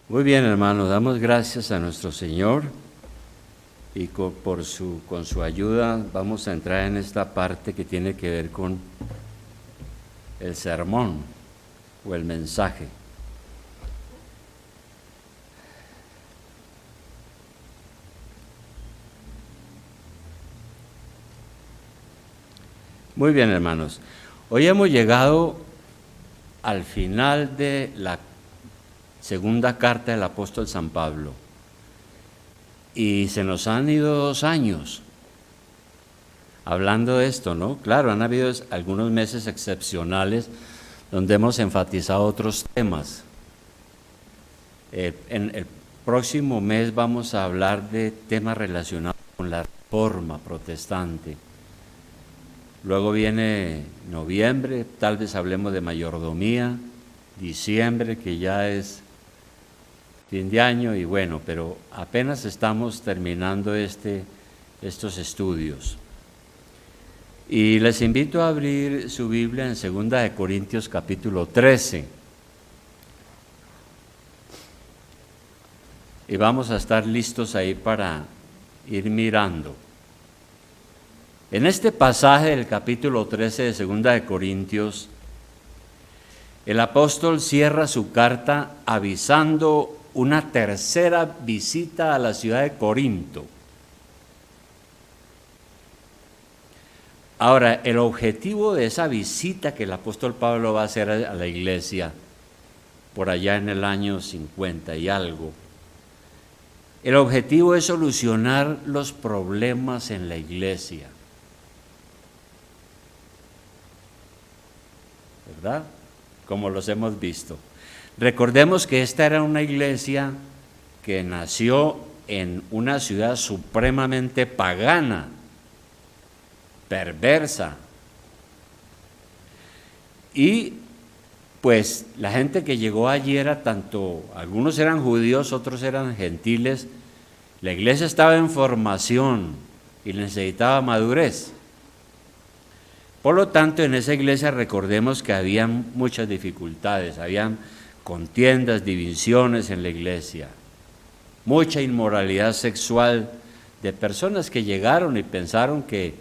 Muy bien, hermanos, damos gracias a nuestro Señor y con su ayuda vamos a entrar en esta parte que tiene que ver con el sermón o el mensaje. Muy bien, hermanos, hoy hemos llegado al final de la segunda carta del apóstol San Pablo y se nos han ido 2 años hablando de esto, ¿no? Claro, han habido algunos meses excepcionales donde hemos enfatizado otros temas. En el próximo mes vamos a hablar de temas relacionados con la reforma protestante. Luego viene noviembre, tal vez hablemos de mayordomía, diciembre, que ya es fin de año, y bueno, pero apenas estamos terminando estos estudios. Y les invito a abrir su Biblia en 2 de Corintios capítulo 13. Y vamos a estar listos ahí para ir mirando. En este pasaje del capítulo 13 de 2 de Corintios, el apóstol cierra su carta avisando una tercera visita a la ciudad de Corinto. Ahora, el objetivo de esa visita que el apóstol Pablo va a hacer a la iglesia, por allá en el año 50 y algo, el objetivo es solucionar los problemas en la iglesia. ¿Verdad? Como los hemos visto. Recordemos que esta era una iglesia que nació en una ciudad supremamente pagana, perversa. Y pues la gente que llegó allí era algunos eran judíos, otros eran gentiles. La iglesia estaba en formación y necesitaba madurez. Por lo tanto, en esa iglesia recordemos que había muchas dificultades, habían contiendas, divisiones en la iglesia, mucha inmoralidad sexual de personas que llegaron y pensaron que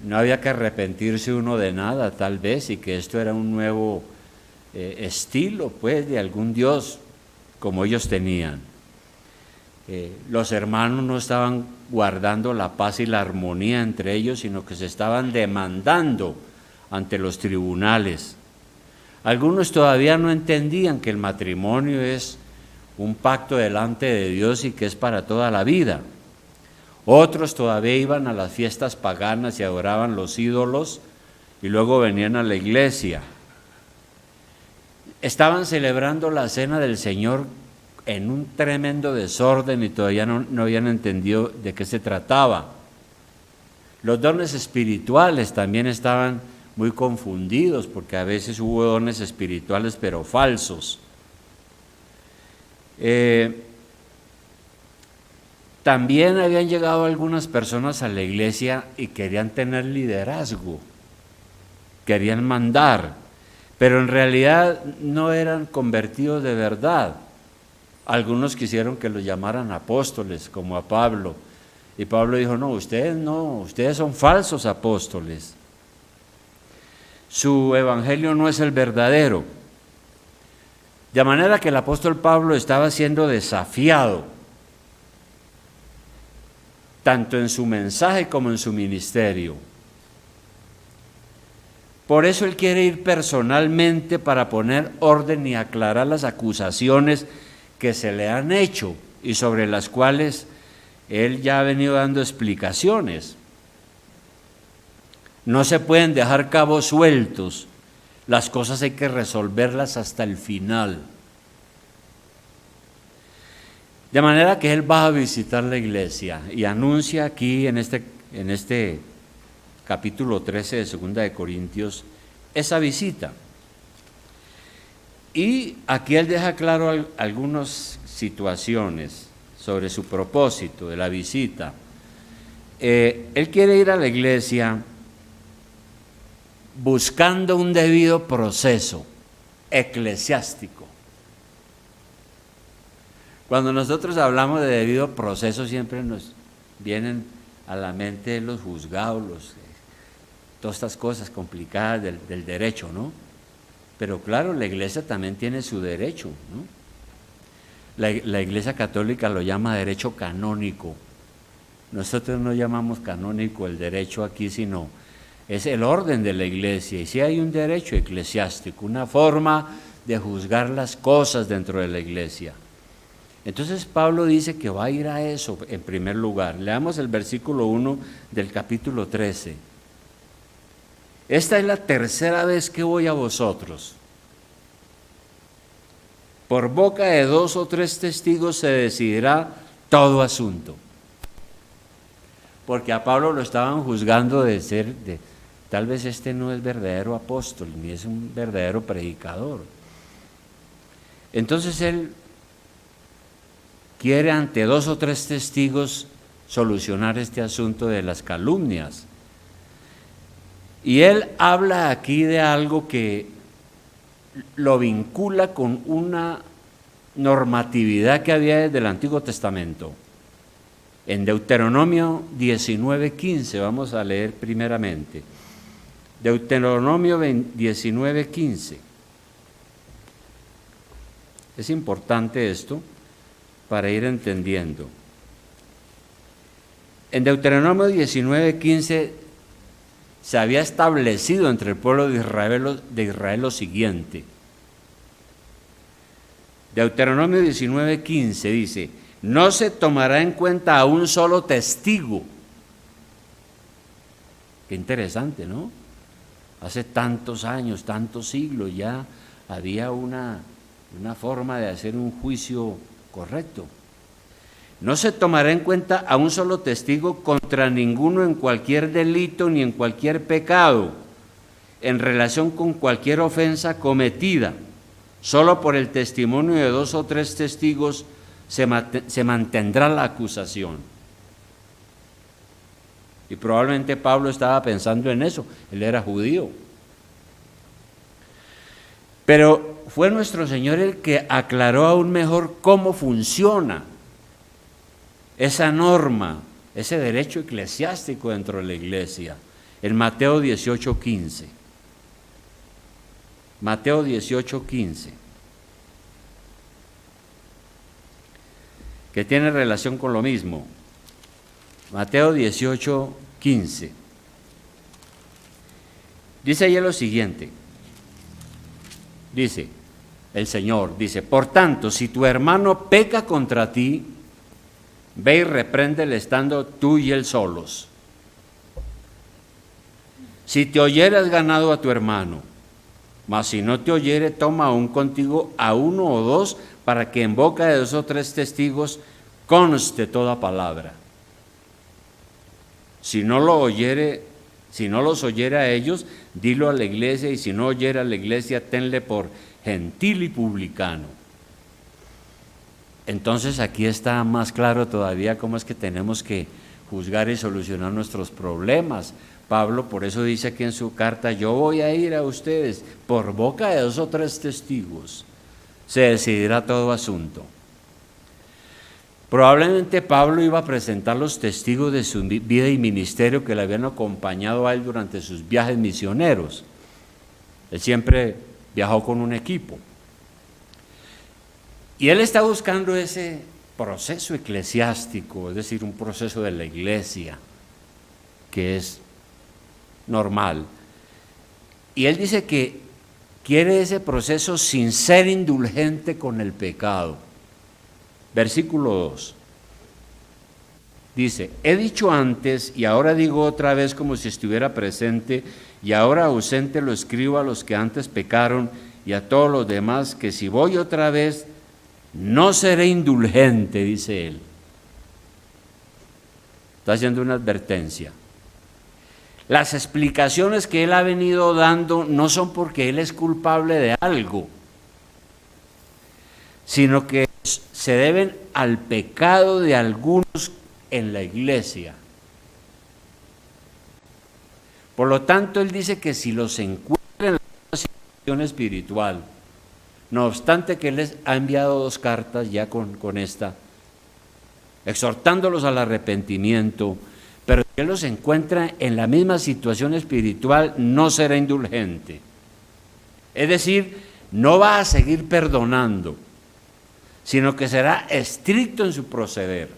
no había que arrepentirse uno de nada, tal vez, y que esto era un nuevo estilo, pues, de algún Dios como ellos tenían. Los hermanos no estaban guardando la paz y la armonía entre ellos, sino que se estaban demandando ante los tribunales. Algunos todavía no entendían que el matrimonio es un pacto delante de Dios y que es para toda la vida. Otros todavía iban a las fiestas paganas y adoraban los ídolos y luego venían a la iglesia. Estaban celebrando la cena del Señor en un tremendo desorden y todavía no habían entendido de qué se trataba. Los dones espirituales también estaban muy confundidos, porque a veces hubo dones espirituales pero falsos. También habían llegado algunas personas a la iglesia y querían tener liderazgo, querían mandar, pero en realidad no eran convertidos de verdad. Algunos quisieron que los llamaran apóstoles, como a Pablo, y Pablo dijo, no, ustedes son falsos apóstoles. Su evangelio no es el verdadero. De manera que el apóstol Pablo estaba siendo desafiado, tanto en su mensaje como en su ministerio. Por eso él quiere ir personalmente para poner orden y aclarar las acusaciones que se le han hecho y sobre las cuales él ya ha venido dando explicaciones. No se pueden dejar cabos sueltos, las cosas hay que resolverlas hasta el final. De manera que él va a visitar la iglesia y anuncia aquí en este capítulo 13 de 2 de Corintios esa visita. Y aquí él deja claro algunas situaciones sobre su propósito de la visita. Él quiere ir a la iglesia buscando un debido proceso eclesiástico. Cuando nosotros hablamos de debido proceso, siempre nos vienen a la mente los juzgados, todas estas cosas complicadas del derecho, ¿no? Pero claro, la iglesia también tiene su derecho, ¿no? La iglesia católica lo llama derecho canónico. Nosotros no llamamos canónico el derecho aquí, sino es el orden de la iglesia. Y sí hay un derecho eclesiástico, una forma de juzgar las cosas dentro de la iglesia. Entonces Pablo dice que va a ir a eso en primer lugar. Leamos el versículo 1 del capítulo 13. Esta es la tercera vez que voy a vosotros. Por boca de 2 o 3 testigos se decidirá todo asunto. Porque a Pablo lo estaban juzgando tal vez este no es verdadero apóstol, ni es un verdadero predicador. Entonces él quiere ante 2 o 3 testigos solucionar este asunto de las calumnias. Y él habla aquí de algo que lo vincula con una normatividad que había desde el Antiguo Testamento. En Deuteronomio 19:15, vamos a leer primeramente. Deuteronomio 19:15. Es importante esto para ir entendiendo. En Deuteronomio 19:15 se había establecido entre el pueblo de Israel lo siguiente. Deuteronomio 19:15 dice: no se tomará en cuenta a un solo testigo. Qué interesante, ¿no? Hace tantos años, tantos siglos ya había una forma de hacer un juicio correcto. No se tomará en cuenta a un solo testigo contra ninguno en cualquier delito ni en cualquier pecado, en relación con cualquier ofensa cometida. Solo por el testimonio de 2 o 3 testigos se mantendrá la acusación. Y probablemente Pablo estaba pensando en eso, él era judío. Pero fue nuestro Señor el que aclaró aún mejor cómo funciona esa norma, ese derecho eclesiástico dentro de la iglesia, en Mateo 18:15. Mateo 18:15, que tiene relación con lo mismo. Mateo 18:15. Dice ahí lo siguiente. Dice el Señor, dice: por tanto, si tu hermano peca contra ti, ve y repréndele estando tú y él solos. Si te oyere, has ganado a tu hermano, mas si no te oyere, toma aún contigo a 1 o 2, para que en boca de 2 o 3 testigos conste toda palabra. Si no los oyere a ellos, dilo a la iglesia, y si no oyere a la iglesia, tenle por gentil y publicano. Entonces aquí está más claro todavía cómo es que tenemos que juzgar y solucionar nuestros problemas. Pablo por eso dice aquí en su carta: yo voy a ir a ustedes, por boca de 2 o 3 testigos se decidirá todo asunto. Probablemente Pablo iba a presentar los testigos de su vida y ministerio que le habían acompañado a él durante sus viajes misioneros. Él siempre viajó con un equipo. Y él está buscando ese proceso eclesiástico, es decir, un proceso de la iglesia, que es normal. Y él dice que quiere ese proceso sin ser indulgente con el pecado. Versículo 2. Dice: he dicho antes y ahora digo otra vez como si estuviera presente, y ahora ausente lo escribo a los que antes pecaron y a todos los demás, que si voy otra vez no seré indulgente, dice él. Está haciendo una advertencia. Las explicaciones que él ha venido dando no son porque él es culpable de algo, sino que se deben al pecado de algunos en la iglesia. Por lo tanto, él dice que si los encuentra en la situación espiritual, no obstante que él les ha enviado 2 cartas ya con esta, exhortándolos al arrepentimiento, pero si él los encuentra en la misma situación espiritual, no será indulgente. Es decir, no va a seguir perdonando, sino que será estricto en su proceder.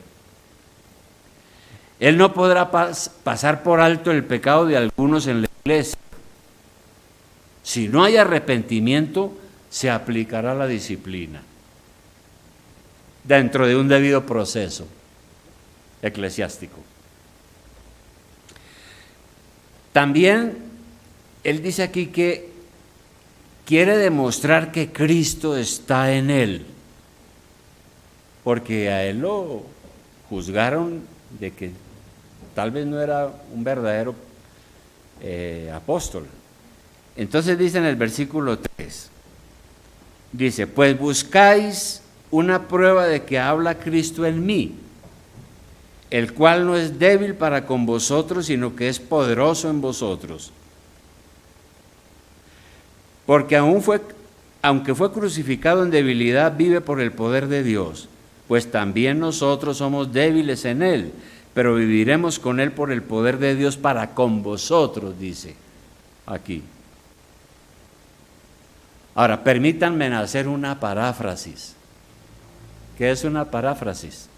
Él no podrá pasar por alto el pecado de algunos en la iglesia. Si no hay arrepentimiento, se aplicará la disciplina dentro de un debido proceso eclesiástico. También él dice aquí que quiere demostrar que Cristo está en él, porque a él lo juzgaron de que tal vez no era un verdadero apóstol. Entonces dice en el versículo 3, dice, pues buscáis una prueba de que habla Cristo en mí, el cual no es débil para con vosotros, sino que es poderoso en vosotros. Porque aunque fue crucificado en debilidad, vive por el poder de Dios, pues también nosotros somos débiles en él, pero viviremos con él por el poder de Dios para con vosotros, dice aquí. Ahora, permítanme hacer una paráfrasis. ¿Qué es una paráfrasis?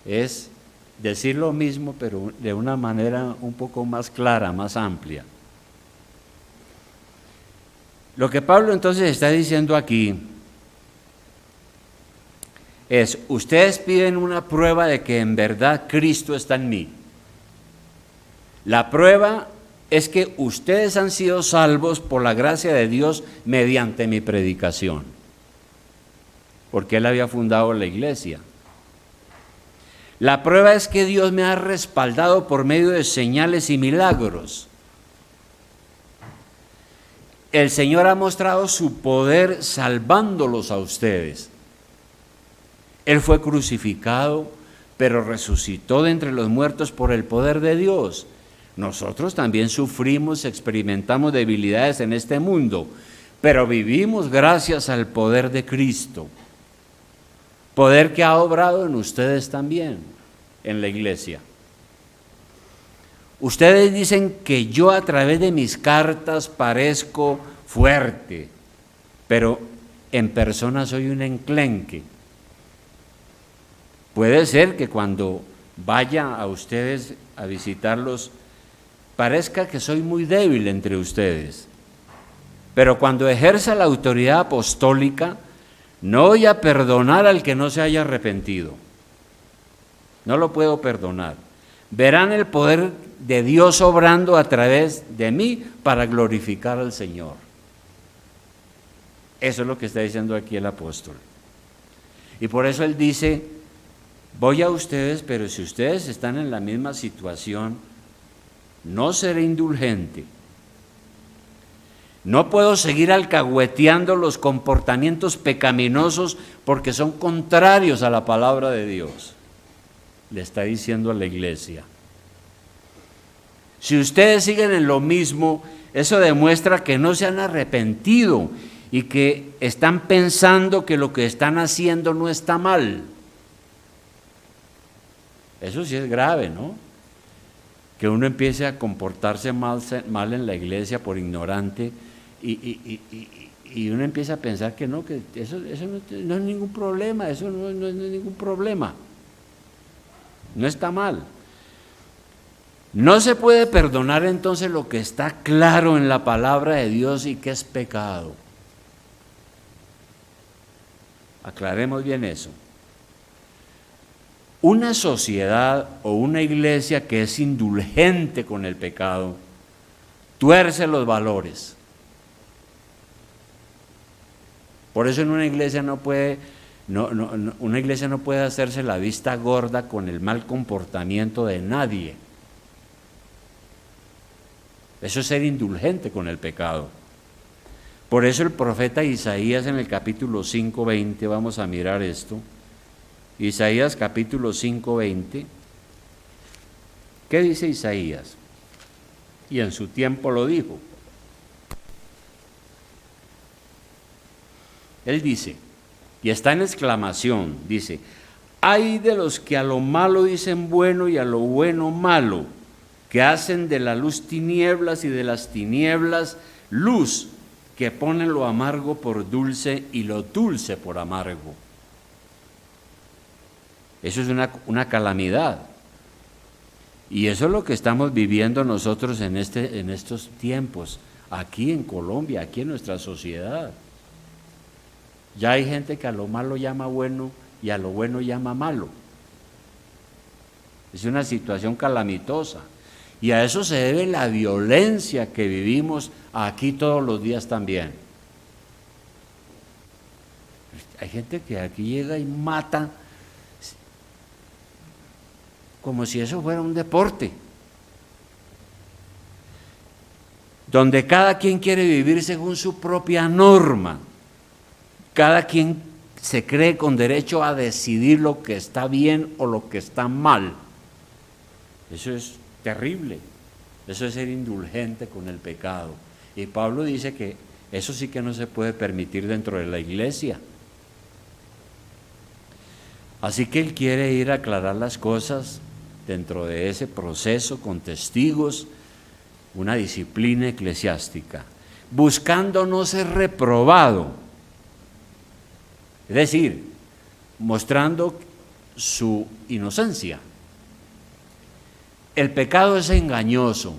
Es decir lo mismo, pero de una manera un poco más clara, más amplia. Lo que Pablo entonces está diciendo aquí es, ustedes piden una prueba de que en verdad Cristo está en mí. La prueba es que ustedes han sido salvos por la gracia de Dios mediante mi predicación, porque Él había fundado la iglesia. La prueba es que Dios me ha respaldado por medio de señales y milagros. El Señor ha mostrado su poder salvándolos a ustedes. Él fue crucificado, pero resucitó de entre los muertos por el poder de Dios. Nosotros también sufrimos, experimentamos debilidades en este mundo, pero vivimos gracias al poder de Cristo. Poder que ha obrado en ustedes también, en la iglesia. Ustedes dicen que yo a través de mis cartas parezco fuerte, pero en persona soy un enclenque. Puede ser que cuando vaya a ustedes a visitarlos, parezca que soy muy débil entre ustedes, pero cuando ejerza la autoridad apostólica, no voy a perdonar al que no se haya arrepentido. No lo puedo perdonar. Verán el poder de Dios obrando a través de mí para glorificar al Señor. Eso es lo que está diciendo aquí el apóstol. Y por eso él dice, voy a ustedes, pero si ustedes están en la misma situación, no seré indulgente. No puedo seguir alcahueteando los comportamientos pecaminosos porque son contrarios a la palabra de Dios. Le está diciendo a la iglesia. Si ustedes siguen en lo mismo, eso demuestra que no se han arrepentido y que están pensando que lo que están haciendo no está mal. Eso sí es grave, ¿no? Que uno empiece a comportarse mal en la iglesia por ignorante y uno empieza a pensar que no, que eso no es ningún problema, eso no es ningún problema. No está mal. No se puede perdonar entonces lo que está claro en la palabra de Dios y que es pecado. Aclaremos bien eso. Una sociedad o una iglesia que es indulgente con el pecado tuerce los valores. Por eso en una iglesia una iglesia no puede hacerse la vista gorda con el mal comportamiento de nadie. Eso es ser indulgente con el pecado. Por eso el profeta Isaías en el capítulo 5:20, vamos a mirar esto. Isaías capítulo 5:20. ¿Qué dice Isaías? y en su tiempo lo dijo. Él dice, y está en exclamación, dice, ay de los que a lo malo dicen bueno y a lo bueno malo, que hacen de la luz tinieblas y de las tinieblas luz, que ponen lo amargo por dulce y lo dulce por amargo. Eso es una calamidad. Y eso es lo que estamos viviendo nosotros en estos tiempos, aquí en Colombia, aquí en nuestra sociedad. Ya hay gente que a lo malo llama bueno y a lo bueno llama malo. Es una situación calamitosa. Y a eso se debe la violencia que vivimos aquí todos los días también. Hay gente que aquí llega y mata como si eso fuera un deporte, donde cada quien quiere vivir según su propia norma, cada quien se cree con derecho a decidir lo que está bien o lo que está mal. Eso es terrible, eso es ser indulgente con el pecado. Y Pablo dice que eso sí que no se puede permitir dentro de la iglesia. Así que él quiere ir a aclarar las cosas dentro de ese proceso con testigos, una disciplina eclesiástica, buscando no ser reprobado, es decir, mostrando su inocencia. El pecado es engañoso.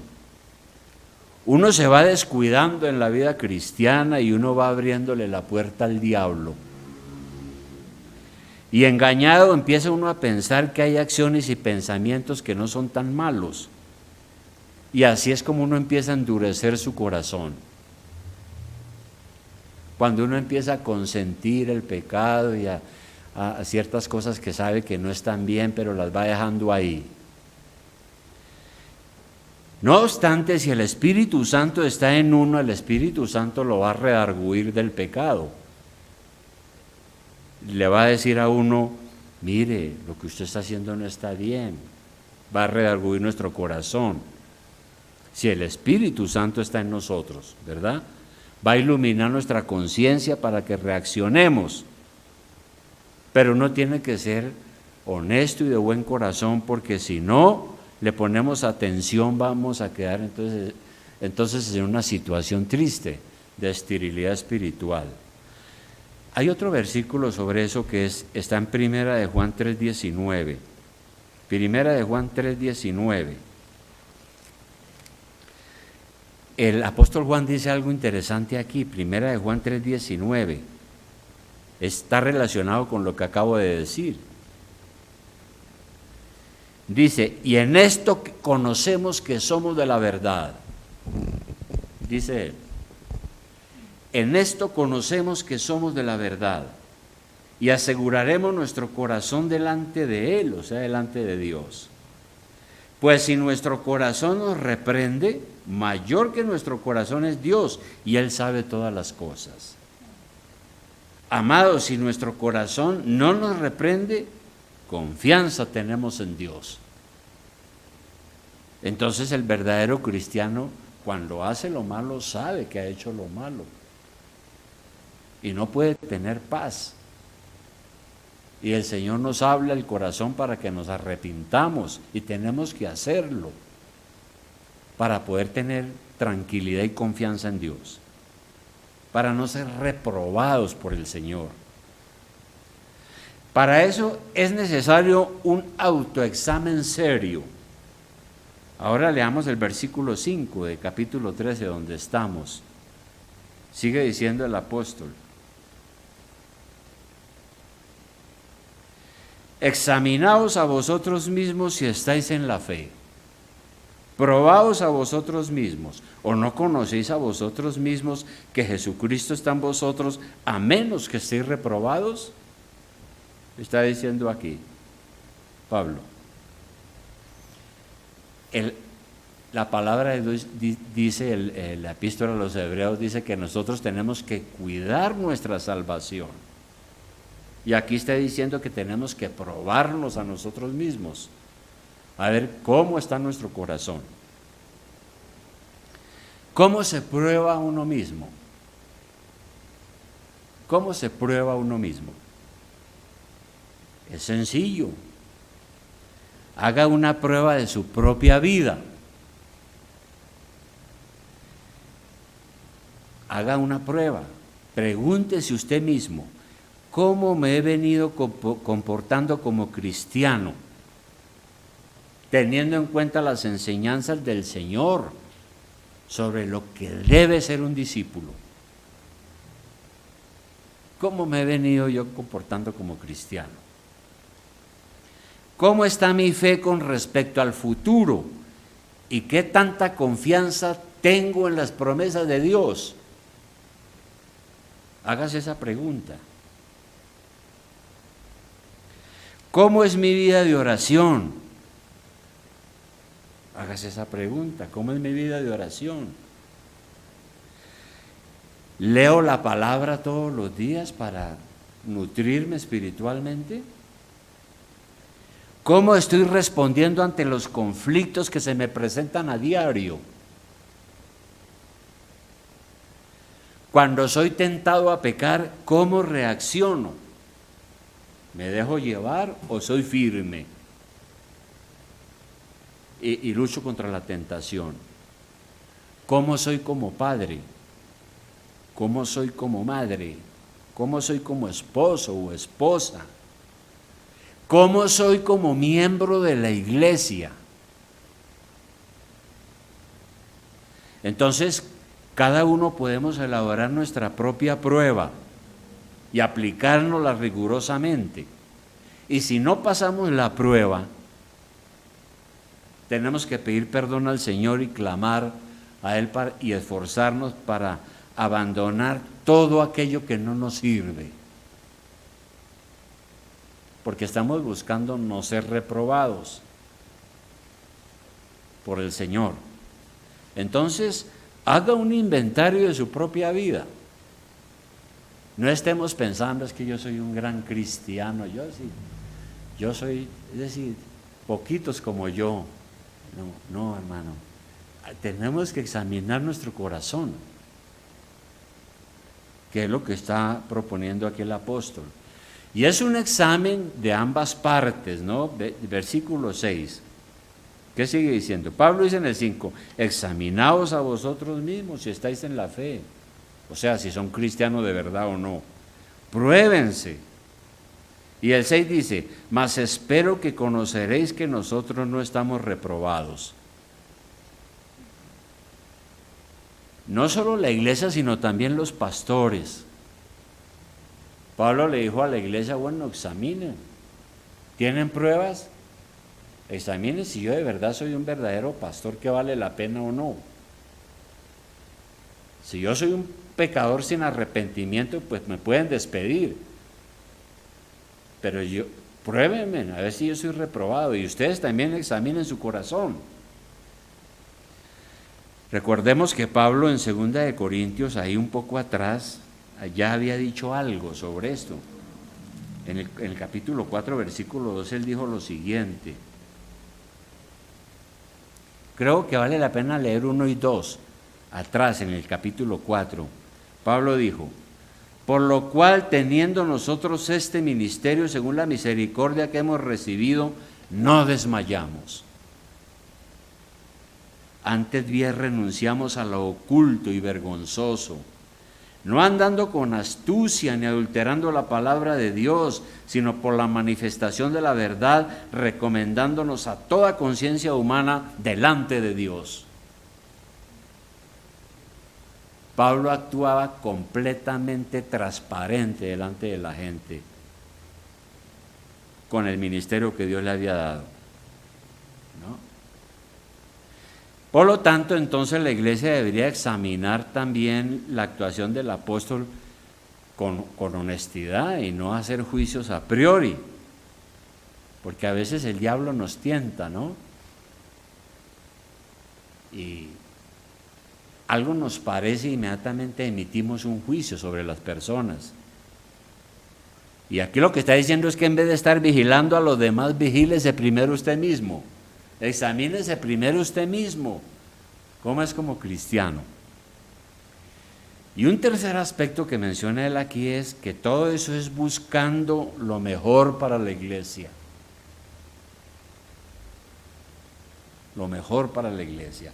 Uno se va descuidando en la vida cristiana y uno va abriéndole la puerta al diablo. Y engañado empieza uno a pensar que hay acciones y pensamientos que no son tan malos. Y así es como uno empieza a endurecer su corazón. Cuando uno empieza a consentir el pecado y a ciertas cosas que sabe que no están bien, pero las va dejando ahí. No obstante, si el Espíritu Santo está en uno, el Espíritu Santo lo va a redarguir del pecado. Le va a decir a uno, mire, lo que usted está haciendo no está bien. Va a redarguir nuestro corazón. Si el Espíritu Santo está en nosotros, ¿verdad? Va a iluminar nuestra conciencia para que reaccionemos. Pero uno tiene que ser honesto y de buen corazón, porque si no le ponemos atención vamos a quedar entonces en una situación triste de esterilidad espiritual. Hay otro versículo sobre eso que está en Primera de Juan 3:19. Primera de Juan 3:19. El apóstol Juan dice algo interesante aquí, Primera de Juan 3:19. Está relacionado con lo que acabo de decir. Dice, y en esto conocemos que somos de la verdad. Dice él. En esto conocemos que somos de la verdad y aseguraremos nuestro corazón delante de Él, o sea, delante de Dios. Pues si nuestro corazón nos reprende, mayor que nuestro corazón es Dios y Él sabe todas las cosas. Amados, si nuestro corazón no nos reprende, confianza tenemos en Dios. Entonces el verdadero cristiano, cuando hace lo malo, sabe que ha hecho lo malo. Y no puede tener paz. Y el Señor nos habla el corazón para que nos arrepintamos y tenemos que hacerlo para poder tener tranquilidad y confianza en Dios, para no ser reprobados por el Señor. Para eso es necesario un autoexamen serio. Ahora leamos el versículo 5 de capítulo 13 donde estamos. Sigue diciendo el apóstol. Examinaos a vosotros mismos si estáis en la fe. Probaos a vosotros mismos. ¿O no conocéis a vosotros mismos que Jesucristo está en vosotros, a menos que estéis reprobados? Está diciendo aquí Pablo. La palabra de Dios dice, la epístola a los Hebreos dice que nosotros tenemos que cuidar nuestra salvación. Y aquí está diciendo que tenemos que probarnos a nosotros mismos, a ver cómo está nuestro corazón. ¿Cómo se prueba uno mismo? ¿Cómo se prueba uno mismo? Es sencillo. Haga una prueba de su propia vida. Haga una prueba. Pregúntese usted mismo, ¿cómo me he venido comportando como cristiano? Teniendo en cuenta las enseñanzas del Señor sobre lo que debe ser un discípulo. ¿Cómo me he venido yo comportando como cristiano? ¿Cómo está mi fe con respecto al futuro? ¿Y qué tanta confianza tengo en las promesas de Dios? Hágase esa pregunta. ¿Cómo es mi vida de oración? Hágase esa pregunta. ¿Cómo es mi vida de oración? ¿Leo la palabra todos los días para nutrirme espiritualmente? ¿Cómo estoy respondiendo ante los conflictos que se me presentan a diario? Cuando soy tentado a pecar, ¿cómo reacciono? ¿Me dejo llevar o soy firme? Y lucho contra la tentación. ¿Cómo soy como padre? ¿Cómo soy como madre? ¿Cómo soy como esposo o esposa? ¿Cómo soy como miembro de la iglesia? Entonces, cada uno podemos elaborar nuestra propia prueba y aplicárnosla rigurosamente. Y si no pasamos la prueba, tenemos que pedir perdón al Señor y clamar a Él y esforzarnos para abandonar todo aquello que no nos sirve. Porque estamos buscando no ser reprobados por el Señor. Entonces, haga un inventario de su propia vida. No estemos pensando, es que yo soy un gran cristiano, yo soy, es decir, poquitos como yo. No, hermano. Tenemos que examinar nuestro corazón, que es lo que está proponiendo aquí el apóstol. Y es un examen de ambas partes, ¿no? Versículo 6. ¿Qué sigue diciendo? Pablo dice en el 5, examinaos a vosotros mismos si estáis en la fe. O sea, si son cristianos de verdad o no. Pruébense. Y el 6 dice, mas espero que conoceréis que nosotros no estamos reprobados. No solo la iglesia, sino también los pastores. Pablo le dijo a la iglesia, bueno, examinen. ¿Tienen pruebas? Examinen si yo de verdad soy un verdadero pastor que vale la pena o no. Si yo soy un pecador sin arrepentimiento, pues me pueden despedir. Pero pruébenme a ver si yo soy reprobado. Y ustedes también examinen su corazón. Recordemos que Pablo en 2 de Corintios, ahí un poco atrás, ya había dicho algo sobre esto. En el capítulo 4, versículo 2, él dijo lo siguiente. Creo que vale la pena leer 1 y 2, atrás en el capítulo 4. Pablo dijo, por lo cual teniendo nosotros este ministerio según la misericordia que hemos recibido, no desmayamos. Antes bien renunciamos a lo oculto y vergonzoso, no andando con astucia ni adulterando la palabra de Dios, sino por la manifestación de la verdad, recomendándonos a toda conciencia humana delante de Dios. Pablo actuaba completamente transparente delante de la gente con el ministerio que Dios le había dado, ¿no? Por lo tanto, entonces la iglesia debería examinar también la actuación del apóstol con honestidad y no hacer juicios a priori, porque a veces el diablo nos tienta, ¿no? Y algo nos parece, inmediatamente emitimos un juicio sobre las personas. Y aquí lo que está diciendo es que en vez de estar vigilando a los demás, vigílese primero usted mismo. Examínese primero usted mismo. ¿Cómo es como cristiano? Y un tercer aspecto que menciona él aquí es que todo eso es buscando lo mejor para la iglesia. Lo mejor para la iglesia.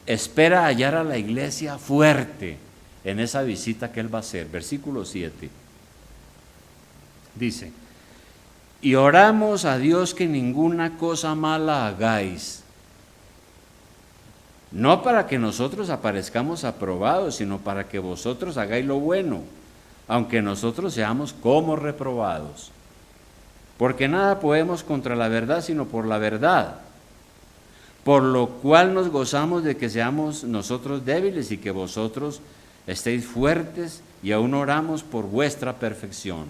Espera hallar a la iglesia fuerte en esa visita que él va a hacer. Versículo 7. Dice, y oramos a Dios que ninguna cosa mala hagáis, no para que nosotros aparezcamos aprobados, sino para que vosotros hagáis lo bueno, aunque nosotros seamos como reprobados. Porque nada podemos contra la verdad, sino por la verdad. Por lo cual nos gozamos de que seamos nosotros débiles y que vosotros estéis fuertes, y aún oramos por vuestra perfección.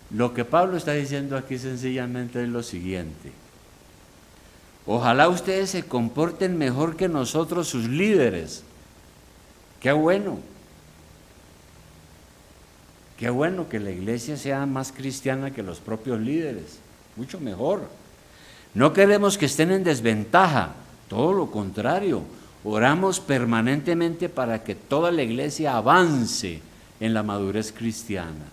Lo que Pablo está diciendo aquí sencillamente es lo siguiente: ojalá ustedes se comporten mejor que nosotros, sus líderes. Qué bueno que la iglesia sea más cristiana que los propios líderes, mucho mejor. No queremos que estén en desventaja, todo lo contrario, oramos permanentemente para que toda la iglesia avance en la madurez cristiana.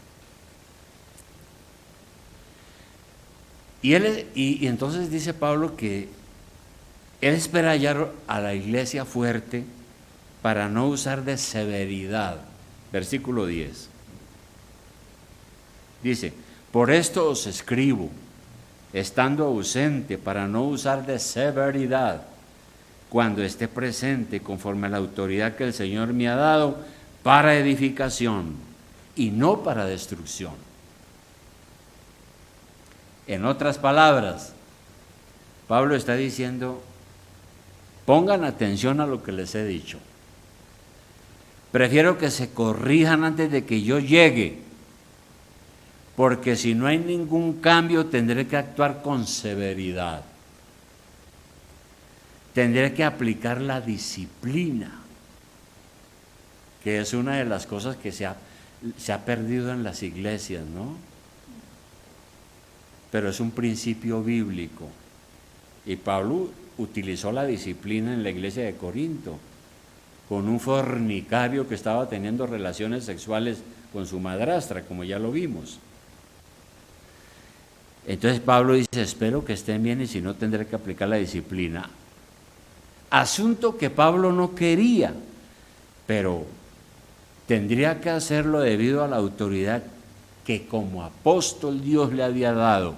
Y entonces dice Pablo que él espera hallar a la iglesia fuerte para no usar de severidad. Versículo 10. Dice, por esto os escribo, estando ausente, para no usar de severidad cuando esté presente, conforme a la autoridad que el Señor me ha dado, para edificación y no para destrucción. En otras palabras, Pablo está diciendo, pongan atención a lo que les he dicho. Prefiero que se corrijan antes de que yo llegue, porque si no hay ningún cambio tendré que actuar con severidad. Tendré que aplicar la disciplina, que es una de las cosas que se ha perdido en las iglesias, ¿no? Pero es un principio bíblico. Y Pablo utilizó la disciplina en la iglesia de Corinto, con un fornicario que estaba teniendo relaciones sexuales con su madrastra, como ya lo vimos. Entonces Pablo dice, espero que estén bien y si no tendré que aplicar la disciplina. Asunto que Pablo no quería, pero tendría que hacerlo debido a la autoridad que como apóstol Dios le había dado.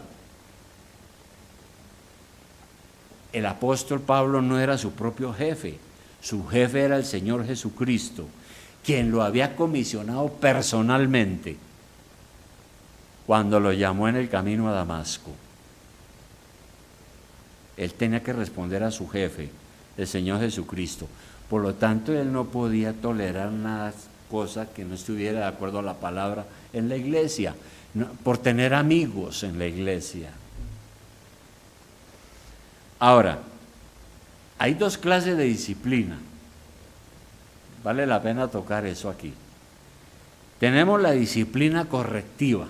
El apóstol Pablo no era su propio jefe, su jefe era el Señor Jesucristo, quien lo había comisionado personalmente cuando lo llamó en el camino a Damasco. Él tenía que responder a su jefe, el Señor Jesucristo. Por lo tanto, él no podía tolerar nada, cosa que no estuviera de acuerdo a la palabra en la iglesia, no, por tener amigos en la iglesia. Ahora, hay dos clases de disciplina. Vale la pena tocar eso aquí. Tenemos la disciplina correctiva.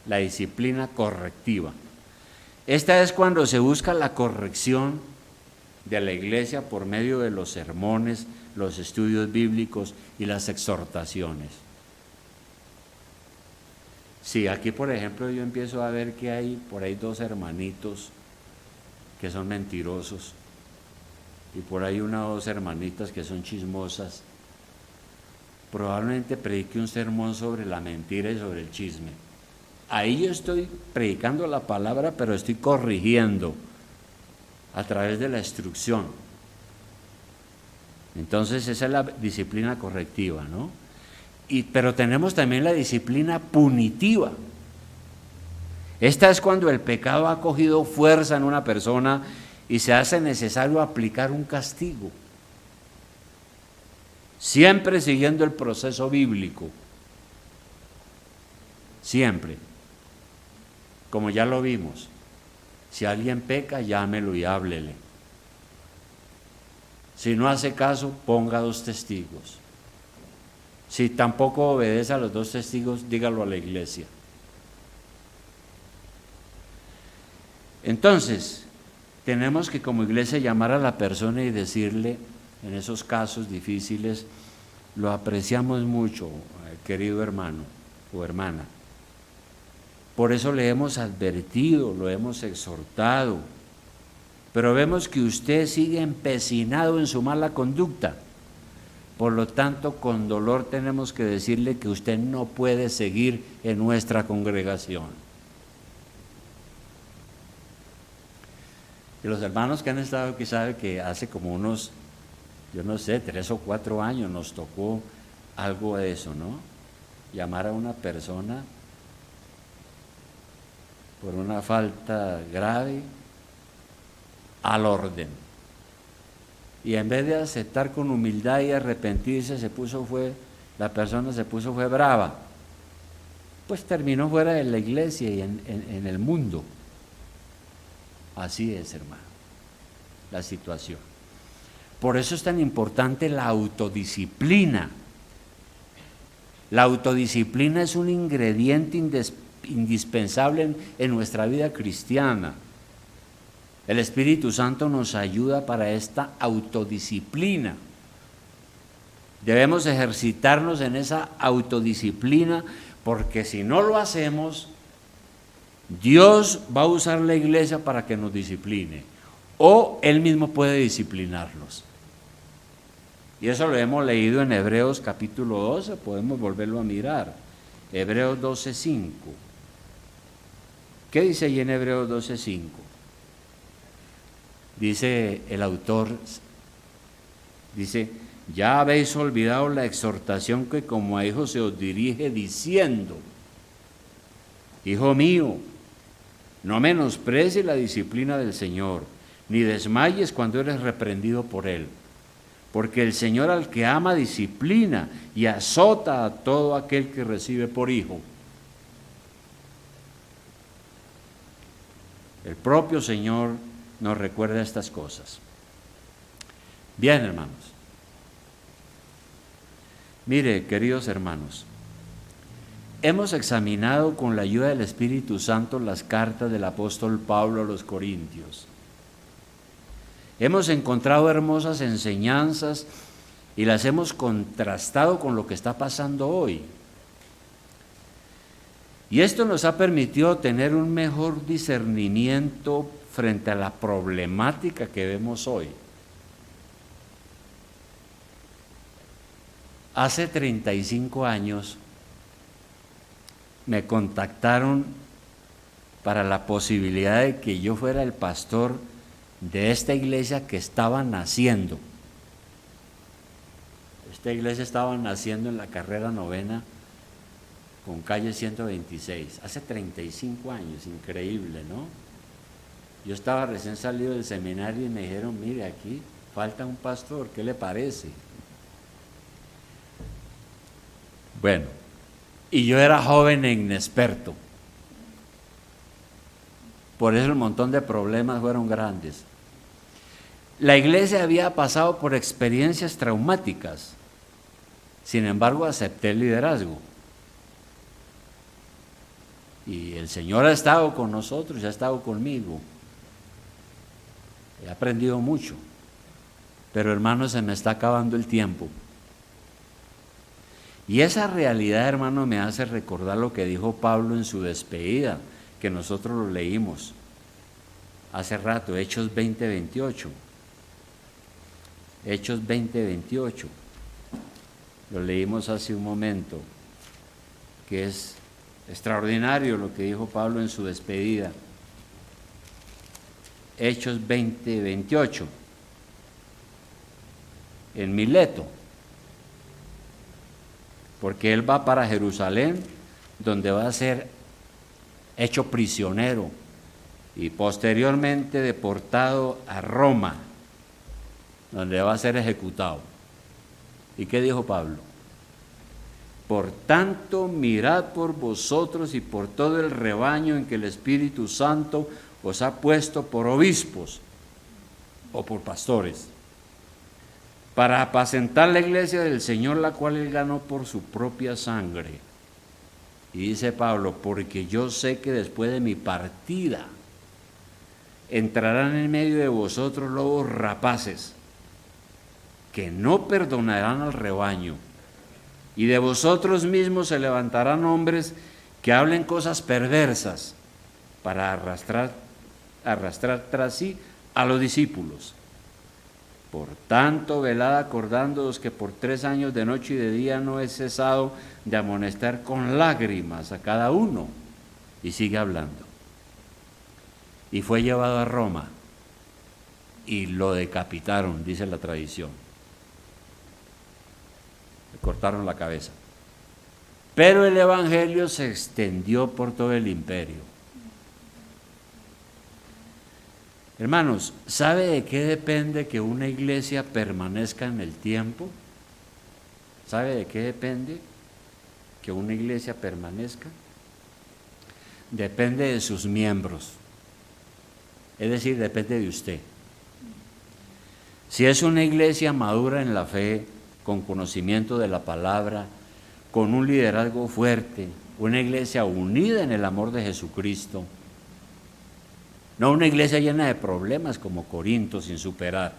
La disciplina correctiva. Esta es cuando se busca la corrección de la iglesia por medio de los sermones, los estudios bíblicos y las exhortaciones. Sí, aquí por ejemplo yo empiezo a ver que hay por ahí dos hermanitos que son mentirosos y por ahí una o dos hermanitas que son chismosas. Probablemente predique un sermón sobre la mentira y sobre el chisme. Ahí yo estoy predicando la palabra, pero estoy corrigiendo a través de la instrucción. Entonces esa es la disciplina correctiva, ¿no? Pero tenemos también la disciplina punitiva. Esta es cuando el pecado ha cogido fuerza en una persona y se hace necesario aplicar un castigo. Siempre siguiendo el proceso bíblico. Siempre. Como ya lo vimos. Si alguien peca, llámelo y háblele. Si no hace caso, ponga 2 testigos. Si tampoco obedece a los 2 testigos, dígalo a la iglesia. Entonces, tenemos que como iglesia llamar a la persona y decirle, en esos casos difíciles, lo apreciamos mucho, querido hermano o hermana. Por eso le hemos advertido, lo hemos exhortado, pero vemos que usted sigue empecinado en su mala conducta. Por lo tanto, con dolor tenemos que decirle que usted no puede seguir en nuestra congregación. Y los hermanos que han estado aquí saben que hace como unos, yo no sé, 3 o 4 años nos tocó algo de eso, ¿no? Llamar a una persona por una falta grave al orden. Y en vez de aceptar con humildad y arrepentirse, la persona se puso fue brava. Pues terminó fuera de la iglesia y en el mundo. Así es, hermano, la situación. Por eso es tan importante la autodisciplina. La autodisciplina es un ingrediente indispensable en nuestra vida cristiana. El Espíritu Santo nos ayuda para esta autodisciplina. Debemos ejercitarnos en esa autodisciplina, porque si no lo hacemos, Dios va a usar la iglesia para que nos discipline, o Él mismo puede disciplinarnos. Y eso lo hemos leído en Hebreos capítulo 12, podemos volverlo a mirar. Hebreos 12:5. ¿Qué dice ahí en Hebreos 12:5? Dice el autor, dice, ya habéis olvidado la exhortación que como a hijos se os dirige diciendo, hijo mío, no menosprecies la disciplina del Señor, ni desmayes cuando eres reprendido por Él, porque el Señor al que ama disciplina y azota a todo aquel que recibe por hijo. El propio Señor nos recuerda estas cosas. Bien, hermanos. Mire, queridos hermanos, hemos examinado con la ayuda del Espíritu Santo las cartas del apóstol Pablo a los Corintios. Hemos encontrado hermosas enseñanzas y las hemos contrastado con lo que está pasando hoy. Y esto nos ha permitido tener un mejor discernimiento frente a la problemática que vemos hoy. Hace 35 años me contactaron para la posibilidad de que yo fuera el pastor de esta iglesia que estaba naciendo. Esta iglesia estaba naciendo en la carrera 9ª con calle 126, hace 35 años, increíble, ¿no? Yo estaba recién salido del seminario y me dijeron, mire, aquí falta un pastor, ¿qué le parece? Bueno, y yo era joven e inexperto, por eso el montón de problemas fueron grandes. La iglesia había pasado por experiencias traumáticas, sin embargo acepté el liderazgo. Y el Señor ha estado con nosotros, ha estado conmigo. He aprendido mucho, pero hermano, se me está acabando el tiempo. Y esa realidad, hermano, me hace recordar lo que dijo Pablo en su despedida, que nosotros lo leímos hace rato, Hechos 20:28. Hechos 20:28. Lo leímos hace un momento, que es extraordinario lo que dijo Pablo en su despedida. Hechos 20:28. En Mileto. Porque él va para Jerusalén, donde va a ser hecho prisionero y posteriormente deportado a Roma, donde va a ser ejecutado. ¿Y qué dijo Pablo? Por tanto, mirad por vosotros y por todo el rebaño en que el Espíritu Santo os ha puesto por obispos o por pastores, para apacentar la iglesia del Señor, la cual él ganó por su propia sangre. Y dice Pablo, porque yo sé que después de mi partida entrarán en medio de vosotros lobos rapaces, que no perdonarán al rebaño, y de vosotros mismos se levantarán hombres que hablen cosas perversas para arrastrar tras sí a los discípulos. Por tanto, velad acordándoos que por 3 años de noche y de día no he cesado de amonestar con lágrimas a cada uno. Y sigue hablando. Y fue llevado a Roma y lo decapitaron, dice la tradición. Le cortaron la cabeza. Pero el evangelio se extendió por todo el imperio. Hermanos, ¿sabe de qué depende que una iglesia permanezca en el tiempo? ¿Sabe de qué depende que una iglesia permanezca? Depende de sus miembros. Es decir, depende de usted. Si es una iglesia madura en la fe, con conocimiento de la palabra, con un liderazgo fuerte, una iglesia unida en el amor de Jesucristo, no una iglesia llena de problemas como Corinto sin superar.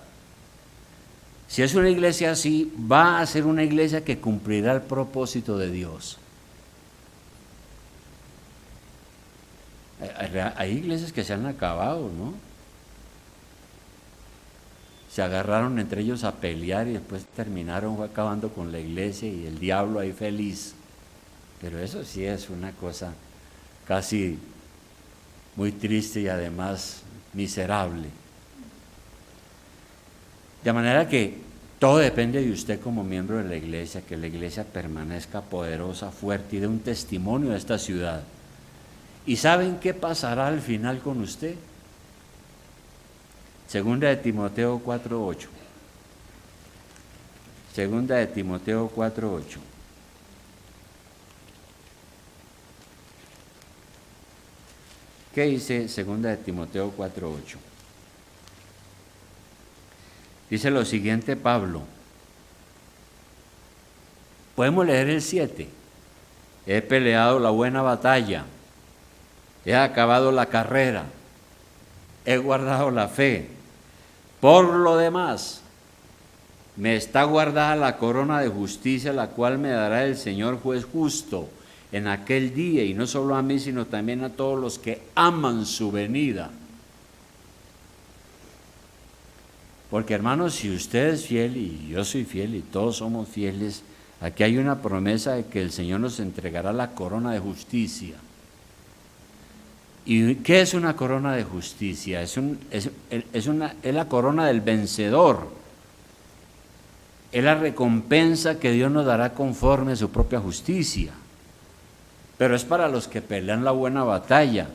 Si es una iglesia así, va a ser una iglesia que cumplirá el propósito de Dios. Hay iglesias que se han acabado, ¿no? Se agarraron entre ellos a pelear y después terminaron acabando con la iglesia y el diablo ahí feliz. Pero eso sí es una cosa casi muy triste y además miserable. De manera que todo depende de usted como miembro de la iglesia, que la iglesia permanezca poderosa, fuerte y dé un testimonio de esta ciudad. ¿Y saben qué pasará al final con usted? Segunda de Timoteo 4:8. Segunda de Timoteo 4:8. ¿Qué dice Segunda de Timoteo 4:8? Dice lo siguiente Pablo. Podemos leer el 7. He peleado la buena batalla, he acabado la carrera, he guardado la fe. Por lo demás, me está guardada la corona de justicia, la cual me dará el Señor juez justo en aquel día, y no solo a mí, sino también a todos los que aman su venida. Porque hermanos, si usted es fiel y yo soy fiel y todos somos fieles, aquí hay una promesa de que el Señor nos entregará la corona de justicia. ¿Y qué es una corona de justicia? Es la corona del vencedor. Es la recompensa que Dios nos dará conforme a su propia justicia. Pero es para los que pelean la buena batalla,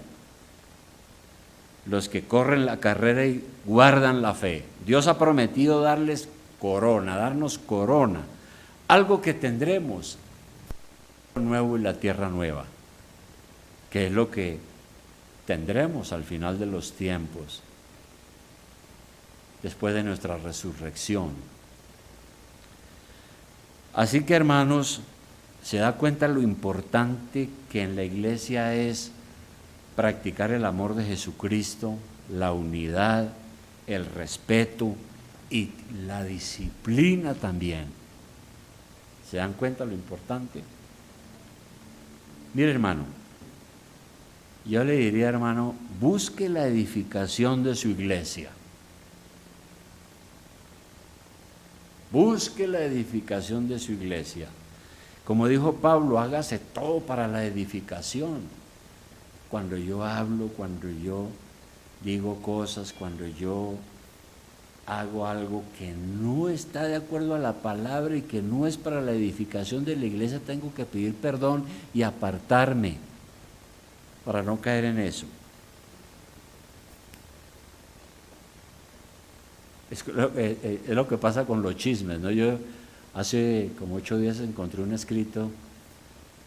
los que corren la carrera y guardan la fe. Dios ha prometido darles corona, darnos corona, algo que tendremos, el nuevo y la tierra nueva, que es lo que tendremos al final de los tiempos, después de nuestra resurrección. Así que hermanos, se da cuenta lo importante que en la iglesia es practicar el amor de Jesucristo, la unidad, el respeto y la disciplina también. ¿Se dan cuenta lo importante? Mire, hermano, yo le diría, hermano, busque la edificación de su iglesia. Busque la edificación de su iglesia. Como dijo Pablo, hágase todo para la edificación. Cuando yo hablo, cuando yo digo cosas, cuando yo hago algo que no está de acuerdo a la palabra y que no es para la edificación de la iglesia, tengo que pedir perdón y apartarme para no caer en eso. Es lo que pasa con los chismes, ¿no? Yo hace como 8 días encontré un escrito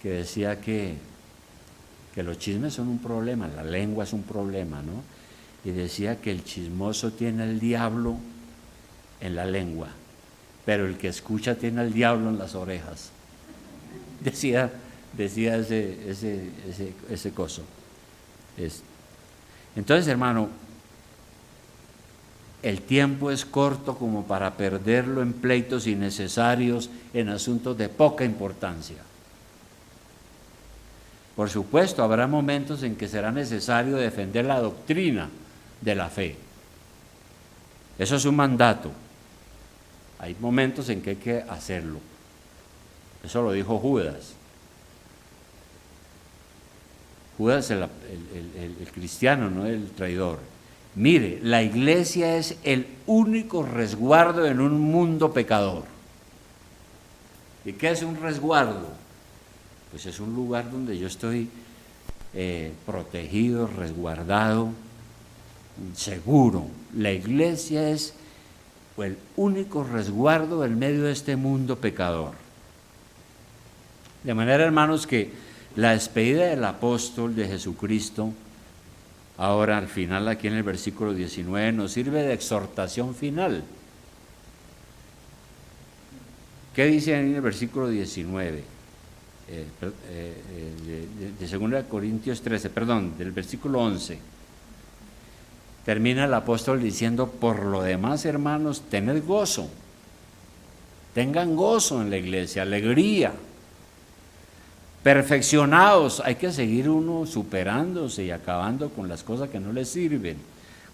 que decía que los chismes son un problema, la lengua es un problema, ¿no? Y decía que el chismoso tiene al diablo en la lengua, pero el que escucha tiene al diablo en las orejas. Decía ese coso. Entonces, hermano, el tiempo es corto como para perderlo en pleitos innecesarios, en asuntos de poca importancia. Por supuesto, habrá momentos en que será necesario defender la doctrina de la fe. Eso es un mandato. Hay momentos en que hay que hacerlo. Eso lo dijo Judas. Judas, el cristiano, no el traidor. Mire, la iglesia es el único resguardo en un mundo pecador. ¿Y qué es un resguardo? Pues es un lugar donde yo estoy protegido, resguardado, seguro. La iglesia es el único resguardo en medio de este mundo pecador. De manera, hermanos, que la despedida del apóstol de Jesucristo, ahora al final aquí en el versículo 19, nos sirve de exhortación final. ¿Qué dice en el versículo 19? De 2 Corintios 13, perdón, del versículo 11. Termina el apóstol diciendo: por lo demás, hermanos, tened gozo. Tengan gozo en la iglesia, alegría. Perfeccionados, hay que seguir uno superándose y acabando con las cosas que no les sirven.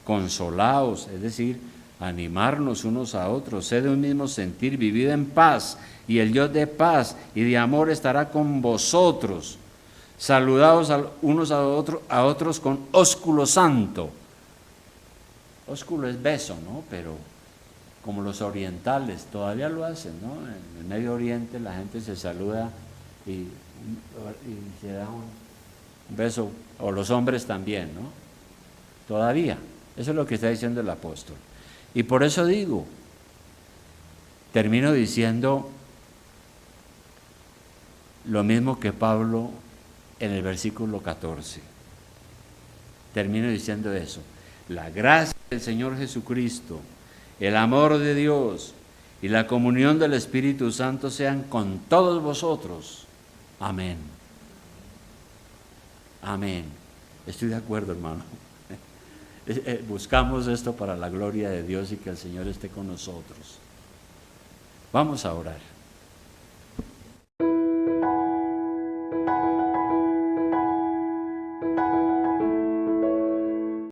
Consolados, es decir, animarnos unos a otros, sed de un mismo sentir, vivid en paz, y el Dios de paz y de amor estará con vosotros. Saludados unos a otros con ósculo santo. Ósculo es beso, ¿no? Pero como los orientales todavía lo hacen, ¿no? En el Medio Oriente la gente se saluda y se da un beso, o los hombres también, ¿no? Todavía. Eso es lo que está diciendo el apóstol. Y por eso digo, termino diciendo lo mismo que Pablo en el versículo 14. Termino diciendo eso. La gracia del Señor Jesucristo, el amor de Dios y la comunión del Espíritu Santo sean con todos vosotros. Amén. Amén. Estoy de acuerdo, hermano. Buscamos esto para la gloria de Dios y que el Señor esté con nosotros. Vamos a orar.